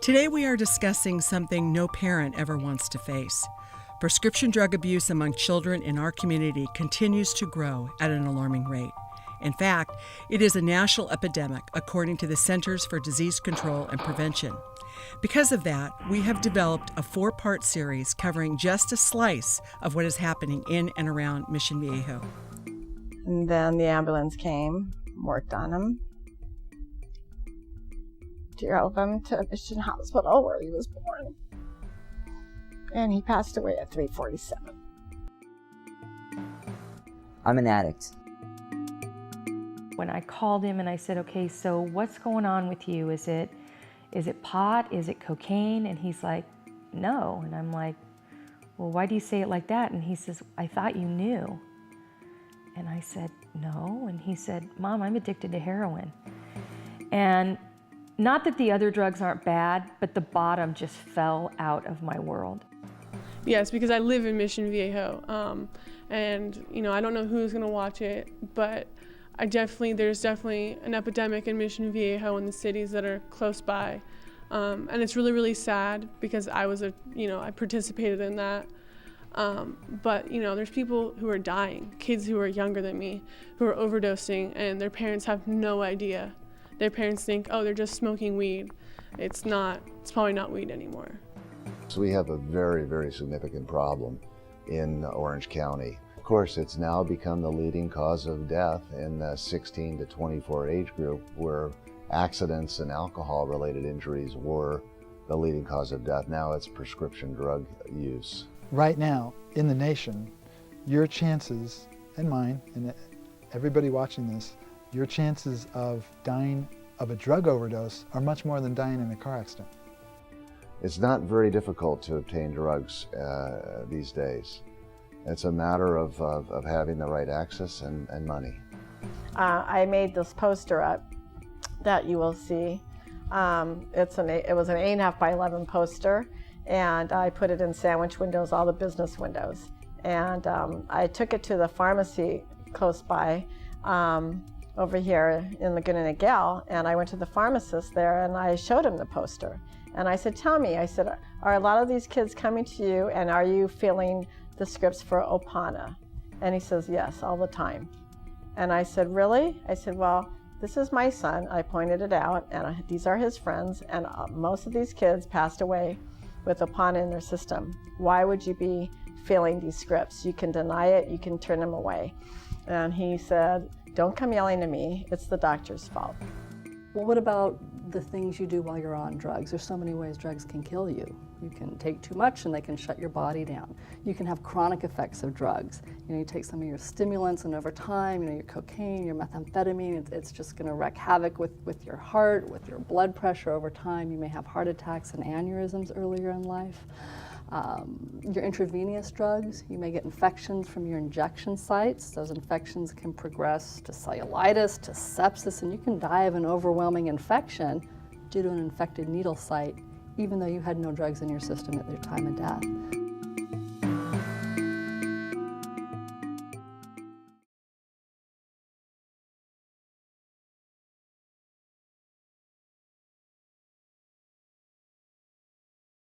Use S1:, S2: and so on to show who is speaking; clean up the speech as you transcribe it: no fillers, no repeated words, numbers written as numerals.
S1: Today we are discussing something no parent ever wants to face. Prescription drug abuse among children in our community continues to grow at an alarming rate. In fact, it is a national epidemic according to the Centers for Disease Control and Prevention. Because of that, we have developed a 4-part series covering just a slice of what is happening in and around Mission Viejo.
S2: And then the ambulance came, worked on him, drove him to Mission Hospital where he was born. And he passed away at 3:47.
S3: I'm an addict.
S4: When I called him and I said, okay, so what's going on with you? Is it pot? Is it cocaine? And he's like, no. And I'm like, well, why do you say it like that? And he says, I thought you knew. And I said, no. And he said, Mom, I'm addicted to heroin. And not that the other drugs aren't bad, but the bottom just fell out of my world.
S5: Yes, because I live in Mission Viejo, and I don't know who's gonna watch it, but there's definitely an epidemic in Mission Viejo and the cities that are close by, and it's really, really sad because I participated in that. But there's people who are dying, kids who are younger than me, who are overdosing, and their parents have no idea. Their parents think, oh, they're just smoking weed. It's probably not weed anymore.
S6: So we have a very, very significant problem in Orange County. Of course, it's now become the leading cause of death in the 16 to 24 age group, where accidents and alcohol-related injuries were the leading cause of death. Now it's prescription drug use.
S7: Right now, in the nation, your chances, and mine, and everybody watching this, your chances of dying of a drug overdose are much more than dying in a car accident.
S6: It's not very difficult to obtain drugs these days. It's a matter of having the right access and money.
S2: I made this poster up that you will see. It was an 8.5 by 11 poster, and I put it in sandwich windows, all the business windows. And I took it to the pharmacy close by over here in Laguna Niguel, and I went to the pharmacist there and I showed him the poster. And I said, tell me, are a lot of these kids coming to you and are you filling the scripts for Opana? And he says, yes, all the time. And I said, really? I said, well, this is my son. I pointed it out, and these are his friends, and most of these kids passed away with Opana in their system. Why would you be filling these scripts? You can deny it, you can turn them away. And he said, don't come yelling at me, it's the doctor's fault.
S8: Well, what about the things you do while you're on drugs? There's so many ways drugs can kill you. You can take too much and they can shut your body down. You can have chronic effects of drugs. You take some of your stimulants and over time, your cocaine, your methamphetamine, it's just gonna wreak havoc with your heart, with your blood pressure over time. You may have heart attacks and aneurysms earlier in life. Your intravenous drugs, you may get infections from your injection sites. Those infections can progress to cellulitis, to sepsis, and you can die of an overwhelming infection due to an infected needle site, even though you had no drugs in your system at your time of death.